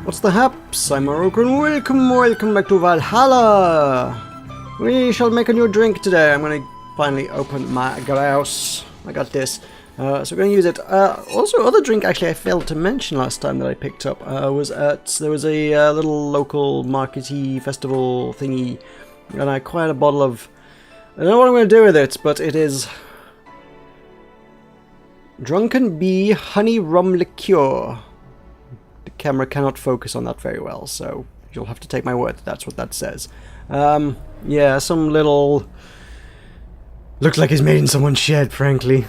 What's the haps? I'm Meroka and welcome back to Valhalla! We shall make a new drink today. I'm gonna finally open my Grouse. I got this. So we're gonna use it. Also, other drink actually I failed to mention last time that I picked up there was a little local markety festival thingy, and I acquired a bottle of. I don't know what I'm gonna do with it, but it is Drunken Bee Honey Rum Liqueur. The camera cannot focus on that very well, so you'll have to take my word that that's what that says. Yeah, some little... looks like it's made in someone's shed, frankly.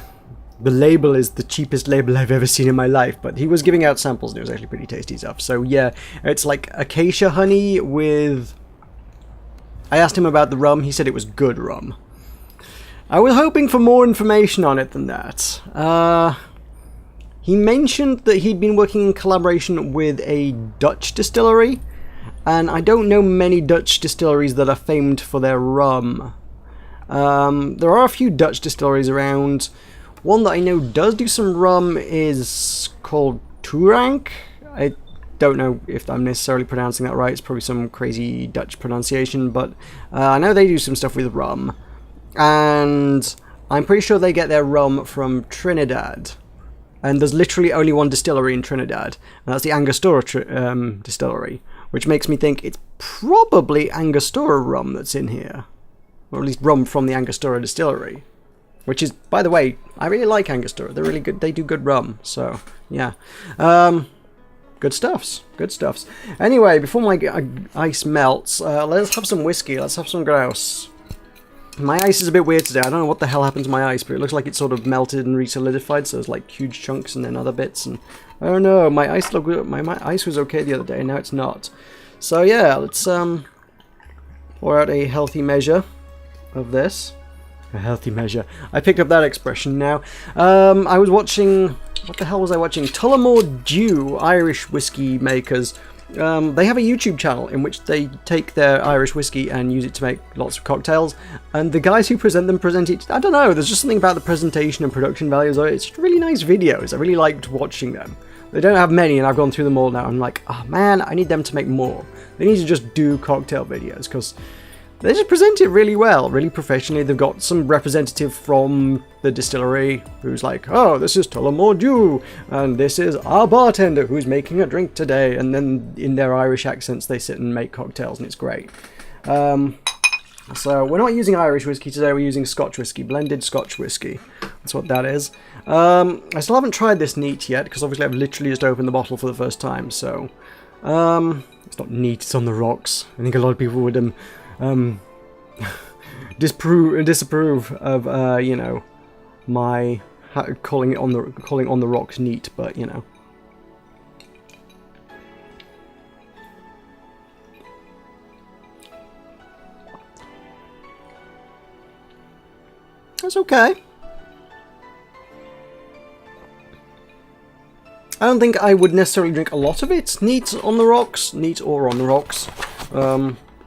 The label is the cheapest label I've ever seen in my life, but he was giving out samples and it was actually pretty tasty stuff. So yeah, it's like acacia honey with... I asked him about the rum, he said it was good rum. I was hoping for more information on it than that. He mentioned that he'd been working in collaboration with a Dutch distillery, and I don't know many Dutch distilleries that are famed for their rum. There are a few Dutch distilleries around. One that I know does do some rum is called Tourank. I don't know if I'm necessarily pronouncing that right. It's probably some crazy Dutch pronunciation, but I know they do some stuff with rum. And I'm pretty sure they get their rum from Trinidad. And there's literally only one distillery in Trinidad, and that's the Angostura distillery, which makes me think it's probably Angostura rum that's in here. Or at least rum from the Angostura distillery. Which is, by the way, I really like Angostura. They're really good. They do good rum, so, yeah. Good stuffs. Good stuffs. Anyway, before my ice melts, let's have some whiskey. Let's have some grouse. My ice is a bit weird today. I don't know what the hell happened to my ice, but it looks like it sort of melted and re-solidified, so there's like huge chunks and then other bits, and I don't know, my ice looked good. My ice was okay the other day, and now it's not. So yeah, let's pour out a healthy measure of this. A healthy measure. I picked up that expression now. I was watching... what the hell was I watching? Tullamore Dew, Irish whiskey makers. They have a YouTube channel in which they take their Irish whiskey and use it to make lots of cocktails, and the guys who present it, I don't know, there's just something about the presentation and production values of it. It's just really nice videos. I really liked watching them. They don't have many, and I've gone through them all now. I'm like, oh man, I need them to make more. They need to just do cocktail videos, because they just present it really well, really professionally. They've got some representative from the distillery who's like, oh, this is Tullamore Dew, and this is our bartender who's making a drink today. And then in their Irish accents, they sit and make cocktails, and it's great. So we're not using Irish whiskey today, we're using Scotch whiskey, blended Scotch whiskey. That's what that is. I still haven't tried this neat yet, because obviously I've literally just opened the bottle for the first time, so... it's not neat, it's on the rocks. I think a lot of people would... disapprove of you know, my calling on the rocks neat, but you know. That's okay. I don't think I would necessarily drink a lot of it neat on the rocks, neat or on the rocks,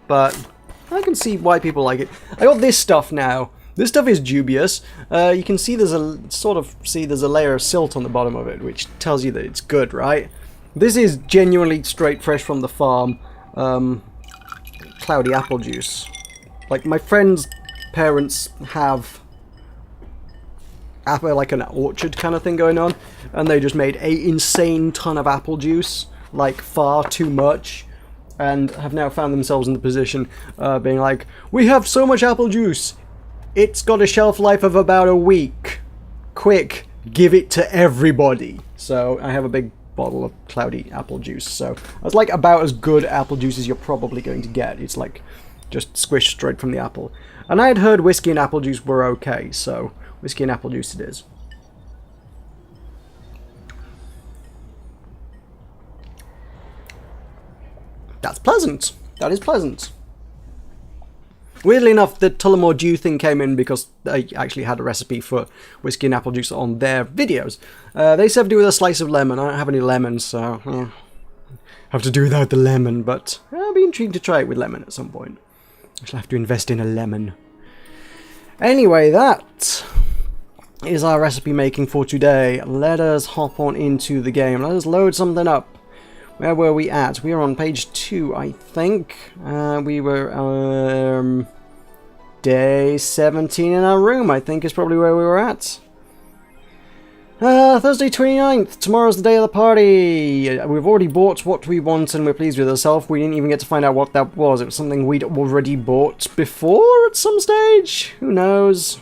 but I can see why people like it. I got this stuff now. This stuff is dubious. You can see there's a layer of silt on the bottom of it, which tells you that it's good, right? This is genuinely straight fresh from the farm. Cloudy apple juice. Like, my friend's parents have like an orchard kind of thing going on, and they just made an insane ton of apple juice, like far too much. And have now found themselves in the position being like, we have so much apple juice, it's got a shelf life of about a week. Quick, give it to everybody. So I have a big bottle of cloudy apple juice. So that's like about as good apple juice as you're probably going to get. It's like just squished straight from the apple. And I had heard whiskey and apple juice were okay, so whiskey and apple juice it is. That's pleasant. That is pleasant. Weirdly enough, the Tullamore Dew thing came in because they actually had a recipe for whiskey and apple juice on their videos. They served it with a slice of lemon. I don't have any lemons, so yeah, have to do without the lemon, but I'll be intrigued to try it with lemon at some point. I shall have to invest in a lemon. Anyway, that is our recipe making for today. Let us hop on into the game. Let us load something up. Where were we at? We were on page 2, I think. We were, day 17 in our room, I think is probably where we were at. Thursday 29th. Tomorrow's the day of the party. We've already bought what we want and we're pleased with ourselves. We didn't even get to find out what that was. It was something we'd already bought before at some stage. Who knows?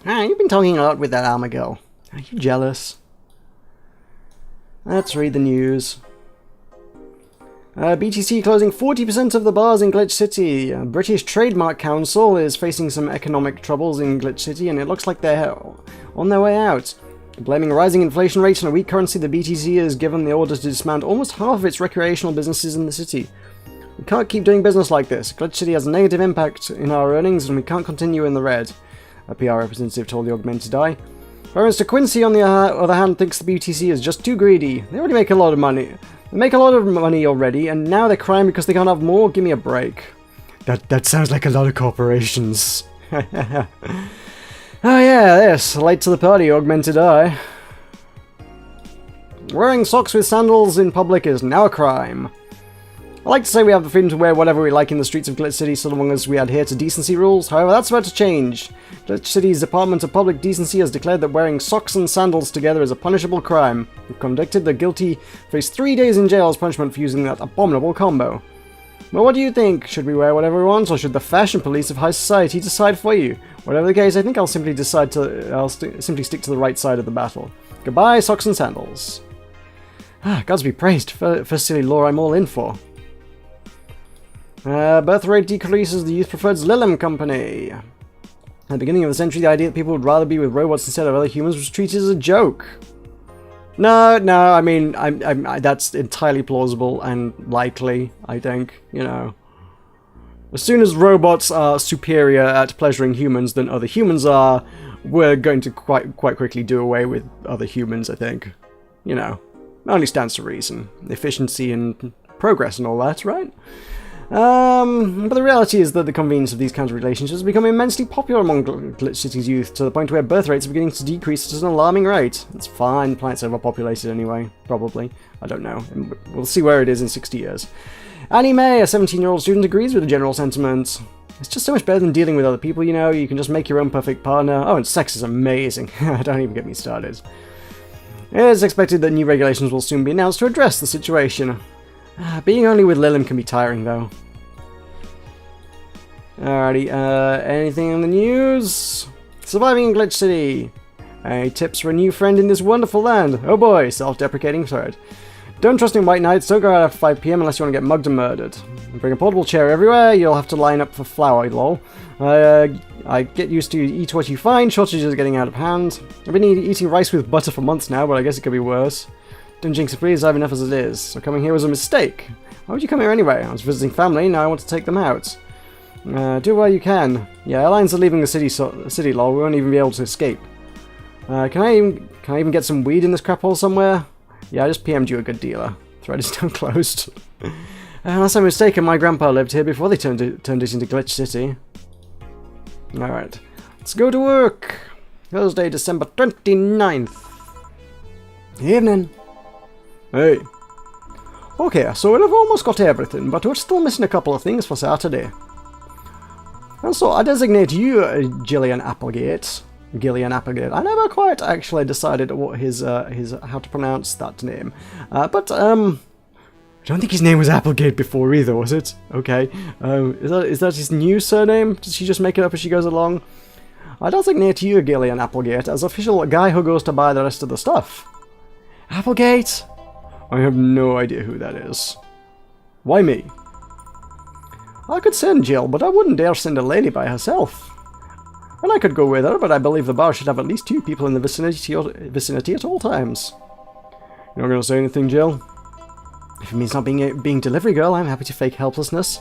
You've been talking a lot with that armor girl. Are you jealous? Let's read the news. BTC closing 40% of the bars in Glitch City. British Trademark Council is facing some economic troubles in Glitch City and it looks like they're on their way out. Blaming rising inflation rates and a weak currency, the BTC has given the order to dismantle almost half of its recreational businesses in the city. We can't keep doing business like this. Glitch City has a negative impact in our earnings and we can't continue in the red, a PR representative told the Augmented Eye. Mr. Quincy, on the other hand, thinks the BTC is just too greedy. They already make a lot of money. They make a lot of money already, and now they're crying because they can't have more? Give me a break. That sounds like a lot of corporations. Oh yeah, yes, late to the party, Augmented Eye. Wearing socks with sandals in public is now a crime. I like to say we have the freedom to wear whatever we like in the streets of Glitch City so long as we adhere to decency rules, however that's about to change. Glitch City's Department of Public Decency has declared that wearing socks and sandals together is a punishable crime. If convicted, the guilty face 3 days in jail as punishment for using that abominable combo. Well, what do you think? Should we wear whatever we want, or should the fashion police of high society decide for you? Whatever the case, I think I'll simply simply stick to the right side of the battle. Goodbye, socks and sandals. Gods be praised. For silly lore I'm all in for. Birth rate decreases the youth preferred Lilem company. At the beginning of the century, the idea that people would rather be with robots instead of other humans was treated as a joke. No, I mean, that's entirely plausible and likely, I think, you know. As soon as robots are superior at pleasuring humans than other humans are, we're going to quite quickly do away with other humans, I think. You know, only stands to reason. Efficiency and progress and all that, right? But the reality is that the convenience of these kinds of relationships has become immensely popular among Glitch City's youth, to the point where birth rates are beginning to decrease at an alarming rate. It's fine, the planet's overpopulated anyway, probably. I don't know. We'll see where it is in 60 years. Annie May, a 17-year-old student, agrees with the general sentiment. It's just so much better than dealing with other people, you know, you can just make your own perfect partner. Oh, and sex is amazing. Don't even get me started. It is expected that new regulations will soon be announced to address the situation. Being only with Lilem can be tiring, though. Alrighty, anything in the news? Surviving in Glitch City. Any tips for a new friend in this wonderful land? Oh boy, self-deprecating thread. Don't trust in white nights, don't go out after 5 PM unless you want to get mugged and murdered. Bring a portable chair everywhere, you'll have to line up for flour, lol. I get used to eat what you find, shortages are getting out of hand. I've been eating rice with butter for months now, but I guess it could be worse. Don't jinx it please, I have enough as it is. So coming here was a mistake. Why would you come here anyway? I was visiting family, now I want to take them out. Do what you can. Yeah, airlines are leaving the city lol, we won't even be able to escape. Can I even get some weed in this crap hole somewhere? Yeah, I just PM'd you a good dealer. Thread is now closed. Unless I'm mistaken, my grandpa lived here before they turned it into Glitch City. Alright, let's go to work. Thursday, December 29th. Evening. Hey. Okay, so we've almost got everything, but we're still missing a couple of things for Saturday. And so I designate you, Gillian Applegate. I never quite actually decided what his how to pronounce that name. But I don't think his name was Applegate before either, was it? Okay. Is that his new surname? Did she just make it up as she goes along? I designate you, Gillian Applegate, as official guy who goes to buy the rest of the stuff. Applegate? I have no idea who that is. Why me? I could send Jill, but I wouldn't dare send a lady by herself. And I could go with her, but I believe the bar should have at least 2 people in the vicinity at all times. You're not going to say anything, Jill? If it means not being delivery girl, I'm happy to fake helplessness.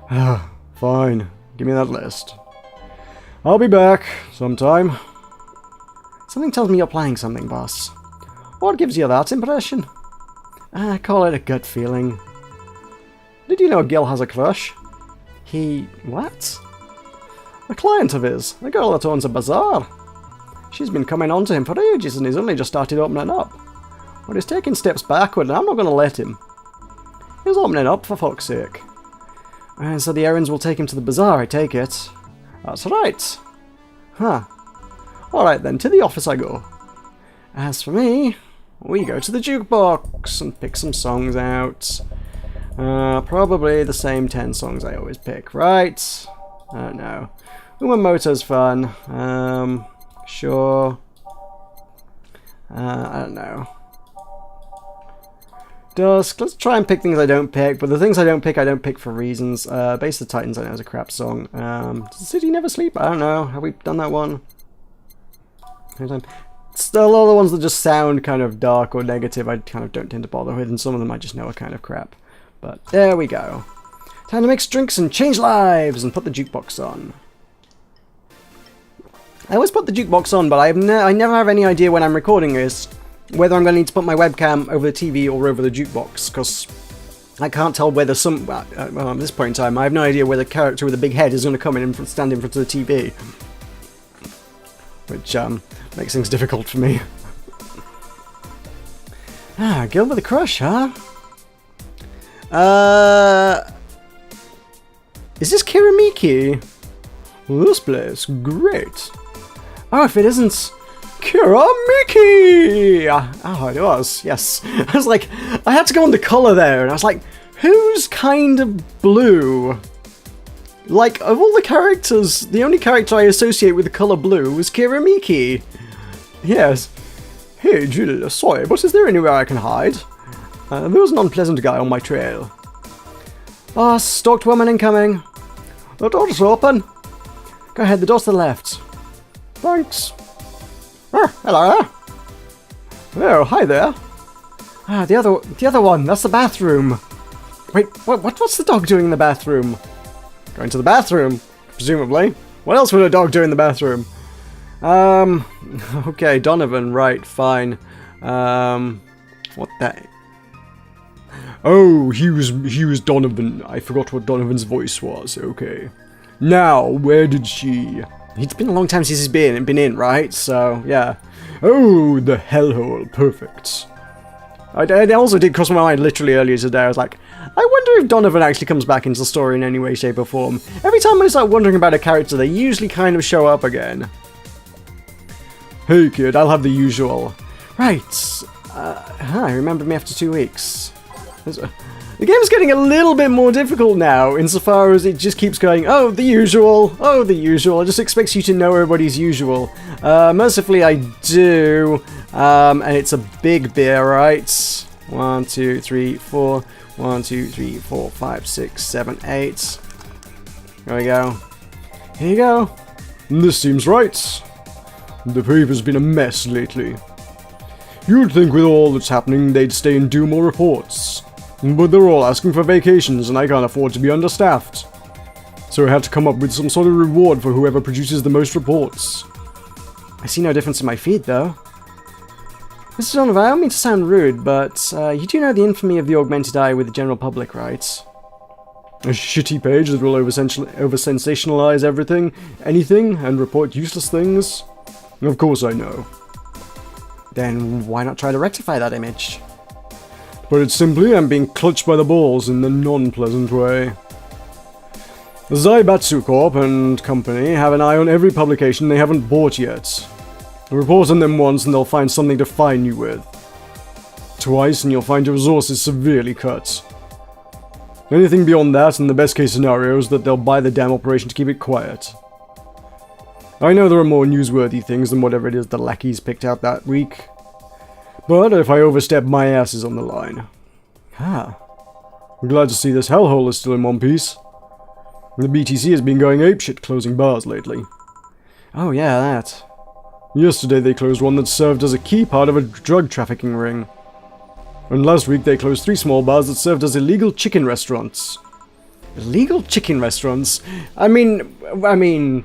Fine. Give me that list. I'll be back sometime. Something tells me you're planning something, boss. What gives you that impression? I call it a gut feeling. Did you know Gil has a crush? What? A client of his, the girl that owns a bazaar. She's been coming on to him for ages and he's only just started opening up. But he's taking steps backward, and I'm not going to let him. He's opening up, for fuck's sake. And so the errands will take him to the bazaar, I take it. That's right. Huh. Alright then, to the office I go. As for me, we go to the jukebox and pick some songs out. Probably the same 10 songs I always pick, right? I don't know. Umamoto's fun. Sure. I don't know. Dusk. Let's try and pick things I don't pick, but the things I don't pick for reasons. Base of the Titans I know is a crap song. Does the City Never Sleep? I don't know. Have we done that one? Still, all the ones that just sound kind of dark or negative I kind of don't tend to bother with, and some of them I just know are kind of crap. But there we go. Time to mix drinks and change lives and put the jukebox on. I always put the jukebox on, but I never have any idea when I'm recording this whether I'm going to need to put my webcam over the TV or over the jukebox, because I can't tell whether well, at this point in time, I have no idea where the character with the big head is going to come in and stand in front of the TV. Which, makes things difficult for me. Girl with a crush, huh? Is this Kiramiki? Well, this place, great. Oh, if it isn't Kiramiki! Oh, it was, yes. I was like, I had to go on the colour there, and I was like, who's kind of blue? Like, of all the characters, the only character I associate with the colour blue was Kiramiki. Yes. Hey, Jill, sorry, but is there anywhere I can hide? There's an unpleasant guy on my trail. Ah, stalked woman incoming. The door's open. Go ahead, the door's to the left. Thanks. Hello. Oh, hi there. The other one, that's the bathroom. Wait, what's the dog doing in the bathroom? Going to the bathroom, presumably. What else would a dog do in the bathroom? Okay, Donovan, right, fine. What that? Oh, he was Donovan. I forgot what Donovan's voice was. Okay. Now, where did she? It's been a long time since he's been in, right? So, yeah. Oh, the hellhole. Perfect. I also did cross my mind literally earlier today. I was like, I wonder if Donovan actually comes back into the story in any way, shape, or form. Every time I start wondering about a character, they usually kind of show up again. Hey kid, I'll have the usual. Right. Remember me after 2 weeks. The game's getting a little bit more difficult now, insofar as it just keeps going, oh, the usual, oh, the usual. It just expects you to know everybody's usual. Mercifully, I do. And it's a big beer, right? 1, 2, 3, 4. 1, 2, 3, 4, 5, 6, 7, 8. There we go. Here you go. This seems right. The paper's been a mess lately. You'd think with all that's happening they'd stay and do more reports. But they're all asking for vacations and I can't afford to be understaffed. So I had to come up with some sort of reward for whoever produces the most reports. I see no difference in my feed though. Mr. Donovan, I don't mean to sound rude, but you do know the infamy of the augmented eye with the general public, right? A shitty page that will over-sensationalize everything, anything, and report useless things? Of course I know. Then why not try to rectify that image? But it's simply I'm being clutched by the balls in the non-pleasant way. The Zaibatsu Corp and company have an eye on every publication they haven't bought yet. Report on them once and they'll find something to fine you with. Twice and you'll find your resources severely cut. Anything beyond that, in the best case scenario, is that they'll buy the damn operation to keep it quiet. I know there are more newsworthy things than whatever it is the lackeys picked out that week. But if I overstep, my ass is on the line. I'm glad to see this hellhole is still in one piece. The BTC has been going apeshit closing bars lately. Oh yeah, that. Yesterday they closed one that served as a key part of a drug trafficking ring. And last week they closed 3 small bars that served as illegal chicken restaurants. Illegal chicken restaurants? I mean...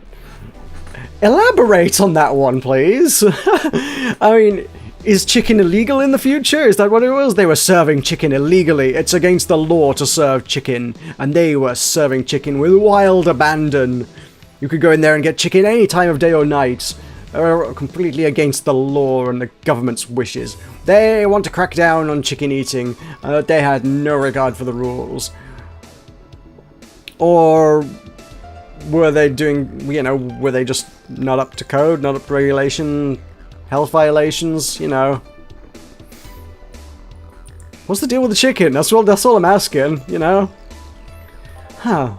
Elaborate on that one, please. I mean, is chicken illegal in the future? Is that what it was? They were serving chicken illegally. It's against the law to serve chicken. And they were serving chicken with wild abandon. You could go in there and get chicken any time of day or night. are completely against the law and the government's wishes. They want to crack down on chicken eating. They had no regard for the rules. Or were they doing, you know, were they just not up to code, not up to regulation, health violations, you know? What's the deal with the chicken? That's all I'm asking, you know? Huh.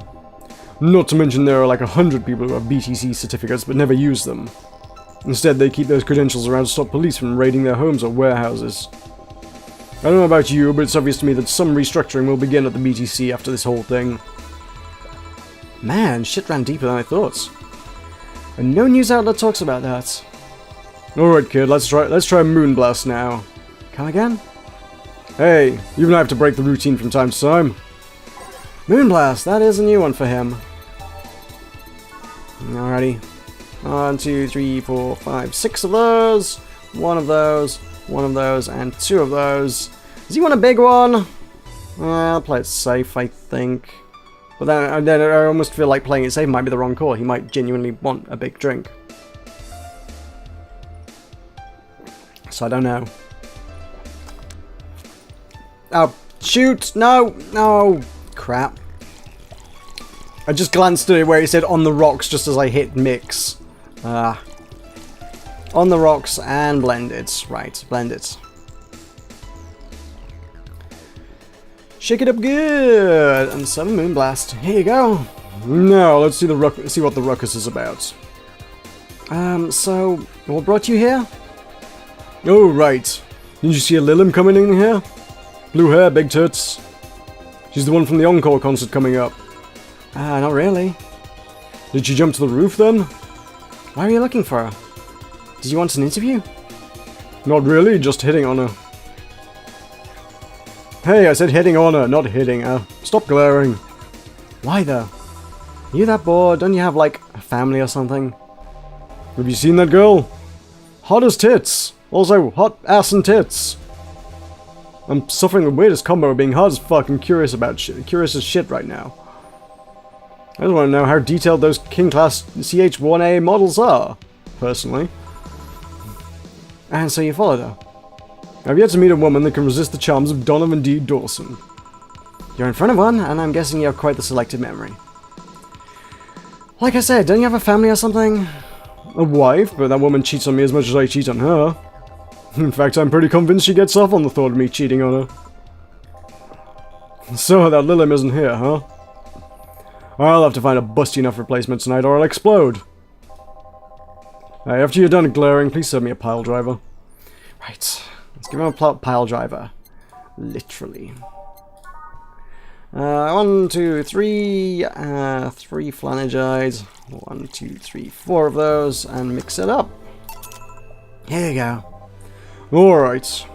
Not to mention there are like 100 people who have BTC certificates but never use them. Instead, they keep those credentials around to stop police from raiding their homes or warehouses. I don't know about you, but it's obvious to me that some restructuring will begin at the BTC after this whole thing. Man, shit ran deeper than I thought. And no news outlet talks about that. Alright kid, let's try Moonblast now. Come again? Hey, you and I have to break the routine from time to time. Moonblast, that is a new one for him. Alrighty. 1, 2, 3, 4, 5, 6 of those. One of those, and 2 of those. Does he want a big one? I'll play it safe, I think. But then I almost feel like playing it safe might be the wrong call. He might genuinely want a big drink. So I don't know. Oh, shoot! No! No! Crap. I just glanced at it where it said on the rocks just as I hit mix. On the rocks and blend it. Right, blend it. Shake it up good! And 7 Moonblast. Here you go. Now, let's see what the ruckus is about. So, what brought you here? Oh, right. Didn't you see a Lilim coming in here? Blue hair, big tits. She's the one from the Encore concert coming up. Not really. Did she jump to the roof then? Why are you looking for her? Did you want an interview? Not really, just hitting on her. Hey, I said hitting on her, not hitting her. Stop glaring. Why though? Are you that bored? Don't you have like a family or something? Have you seen that girl? Hot as tits. Also, hot ass and tits. I'm suffering the weirdest combo of being hot as fuck and curious as shit right now. I just want to know how detailed those King Class CH-1A models are, personally. And so you followed her. I've yet to meet a woman that can resist the charms of Donovan D. Dawson. You're in front of one, and I'm guessing you have quite the selective memory. Like I said, don't you have a family or something? A wife, but that woman cheats on me as much as I cheat on her. In fact, I'm pretty convinced she gets off on the thought of me cheating on her. So, that Lilim isn't here, huh? I'll have to find a busty enough replacement tonight or I'll explode. Hey, after you're done glaring, please serve me a pile driver. Right, let's give him a pile driver. Literally. 1, 2, 3, 3 Flanergides. 1, 2, 3, 4 of those, and mix it up. Here you go. Alright.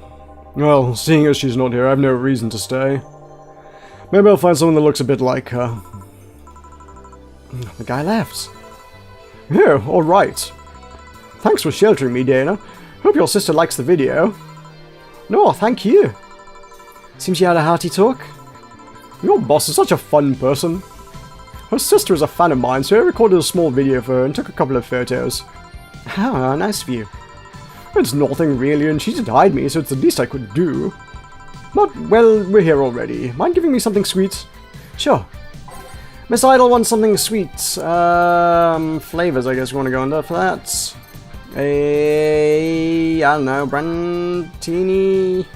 Well, seeing as she's not here, I have no reason to stay. Maybe I'll find someone that looks a bit like her. The guy left. Yeah, alright. Thanks for sheltering me, Dana. Hope your sister likes the video. No, thank you. Seems you had a hearty talk. Your boss is such a fun person. Her sister is a fan of mine, so I recorded a small video for her and took a couple of photos. Ah, nice of you. It's nothing really, and she did hide me, so it's the least I could do. But, well, we're here already. Mind giving me something sweet? Sure. Miss Idol wants something sweet. Flavors, I guess we want to go under for that. I don't know, Brantini.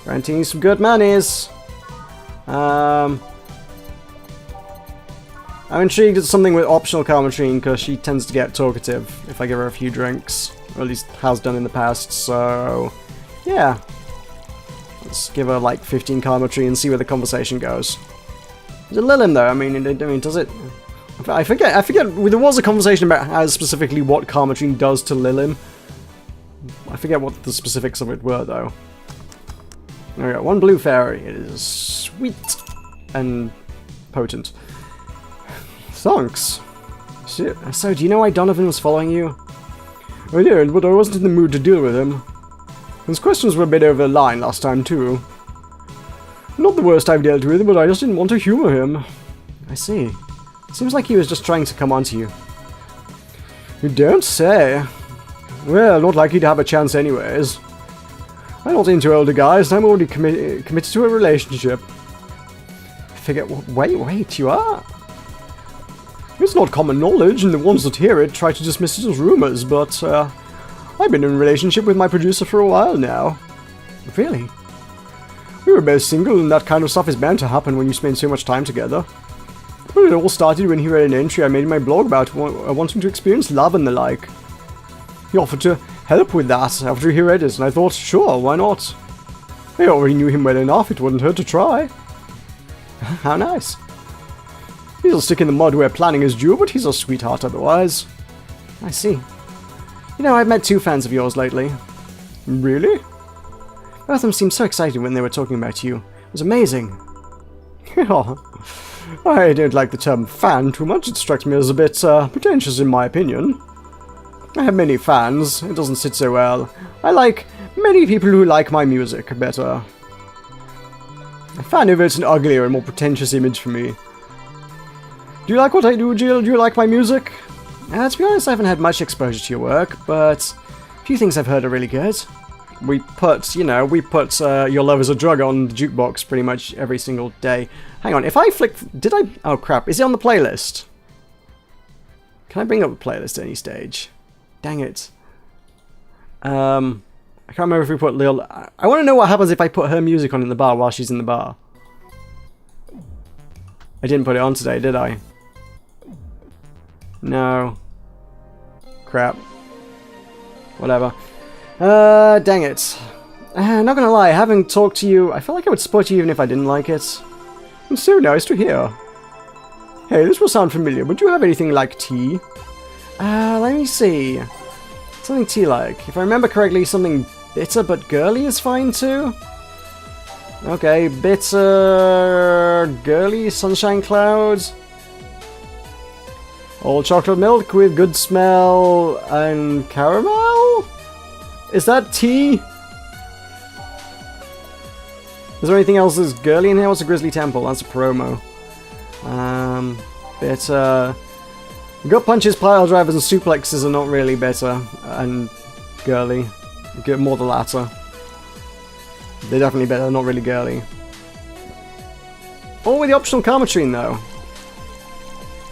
Brantini, some good monies. I'm intrigued at something with optional Carmetrine because she tends to get talkative if I give her a few drinks. Or at least has done in the past, so yeah. Let's give her like 15 Carmetrine and see where the conversation goes. Is it Lilim though? I mean, does it? I forget. There was a conversation about how specifically what Carmetrine does to Lilim. I forget what the specifics of it were though. There we go. 1 blue fairy. It is sweet and potent. Thanks. So, do you know why Donovan was following you? I did, but I wasn't in the mood to deal with him. His questions were a bit over the line last time too. Not the worst I've dealt with, but I just didn't want to humor him. I see. Seems like he was just trying to come onto you. You don't say. Well, not likely to have a chance anyways. I'm not into older guys, and I'm already committed to a relationship. I figure... Wait, you are? It's not common knowledge, and the ones that hear it try to dismiss it as rumors, but, I've been in a relationship with my producer for a while now. Really? We were both single, and that kind of stuff is bound to happen when you spend so much time together. But it all started when he read an entry I made in my blog about wanting to experience love and the like. He offered to help with that after he read it, and I thought, sure, why not? I already knew him well enough, it wouldn't hurt to try. How nice. He's a stick in the mud where planning is due, but he's a sweetheart otherwise. I see. You know, I've met 2 fans of yours lately. Really? Both of them seemed so excited when they were talking about you. It was amazing. Oh, I don't like the term fan too much. It strikes me as a bit pretentious in my opinion. I have many fans. It doesn't sit so well. I like many people who like my music better. A fan evokes an uglier and more pretentious image for me. Do you like what I do, Jill? Do you like my music? To be honest, I haven't had much exposure to your work, but a few things I've heard are really good. We put Your Love Is a Drug on the jukebox pretty much every single day. Hang on, if I flick... Did I... Oh crap, is it on the playlist? Can I bring up the playlist at any stage? Dang it. I can't remember if we put Lil... I want to know what happens if I put her music on in the bar while she's in the bar. I didn't put it on today, did I? No. Crap. Whatever. Dang it. Not gonna lie, having talked to you, I felt like I would support you even if I didn't like it. It's so nice to hear. Hey, this will sound familiar, but do you have anything like tea? Let me see. Something tea-like. If I remember correctly, something bitter but girly is fine too? Okay, bitter... girly sunshine clouds. All chocolate milk with good smell and caramel? Is that tea? Is there anything else that's girly in here? What's a Grizzly Temple? That's a promo. Bitter... Gut punches, pile drivers, and suplexes are not really bitter and girly. More the latter. They're definitely better, not really girly. All with the optional karma tree, though.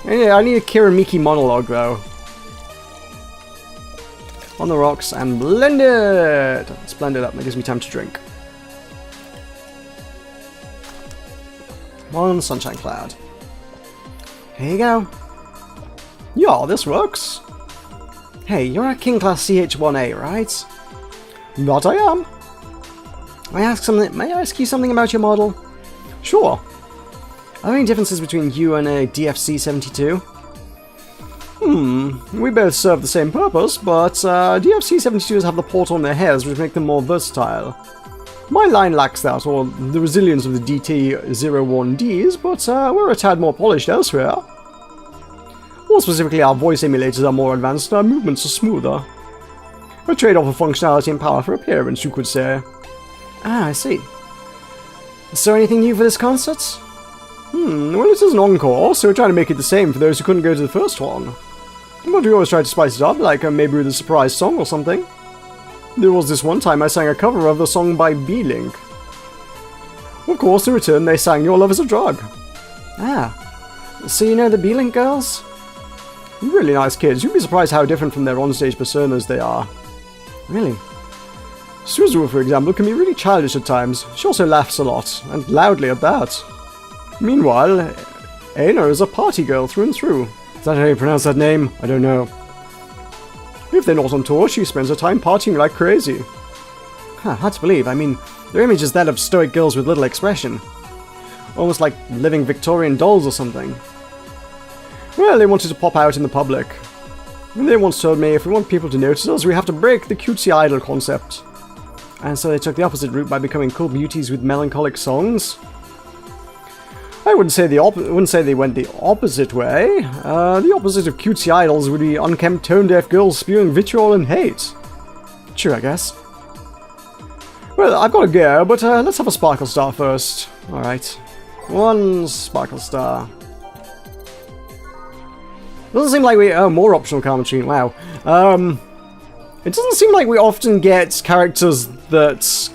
Yeah, I need a Kiramiki monologue, though. On the rocks and blend it! Let's blend it up, that gives me time to drink. One sunshine cloud. Here you go. Yeah, this works. Hey, you're a King Class CH-1A, right? That I am. May I ask you something about your model? Sure. Are there any differences between you and a DFC-72? We both serve the same purpose, but DFC-72s have the port on their heads which make them more versatile. My line lacks that, or the resilience of the DT-01Ds, but we're a tad more polished elsewhere. More specifically, our voice emulators are more advanced and our movements are smoother. A trade-off of functionality and power for appearance, you could say. Ah, I see. Is there anything new for this concert? Well, it is an encore, so we're trying to make it the same for those who couldn't go to the first one. But we always try to spice it up, like maybe with a surprise song or something. There was this one time I sang a cover of a song by B-Link. Of course, in return, they sang Your Love Is a Drug. Ah, so you know the B-Link girls? Really nice kids. You'd be surprised how different from their onstage personas they are. Really? Suzu, for example, can be really childish at times. She also laughs a lot, and loudly at that. Meanwhile, Aina is a party girl through and through. Is that how you pronounce that name? I don't know. If they're not on tour, she spends her time partying like crazy. Hard to believe. I mean, their image is that of stoic girls with little expression. Almost like living Victorian dolls or something. Well, they wanted to pop out in the public. And they once told me if we want people to notice us, we have to break the cutesy idol concept. And so they took the opposite route by becoming cool beauties with melancholic songs. I wouldn't say they went the opposite way. The opposite of cutesy idols would be unkempt, tone-deaf girls spewing vitriol and hate. True, I guess. Well, I've got to go, but let's have a Sparkle Star first. Alright. One Sparkle Star. Doesn't seem like we... Oh, more optional commentary. Wow. It doesn't seem like we often get characters that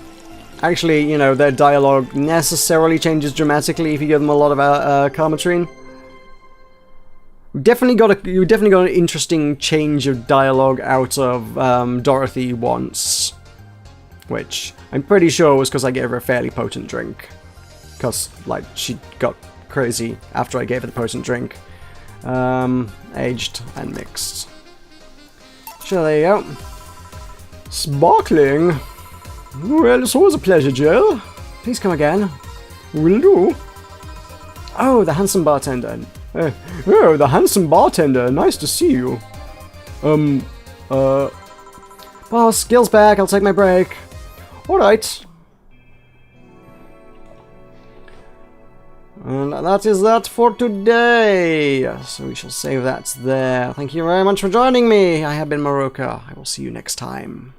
actually, you know, their dialogue necessarily changes dramatically if you give them a lot of Karmatrine. You definitely got an interesting change of dialogue out of Dorothy once, which I'm pretty sure was because I gave her a fairly potent drink. Because, like, she got crazy after I gave her the potent drink. Aged and mixed. Sure, there you go. Sparkling. Well, it's always a pleasure, Jill. Please come again. Will do. Oh, the handsome bartender. Oh, the handsome bartender. Nice to see you. Boss, skills back. I'll take my break. Alright. And that is that for today. So we shall save that there. Thank you very much for joining me. I have been Meroka. I will see you next time.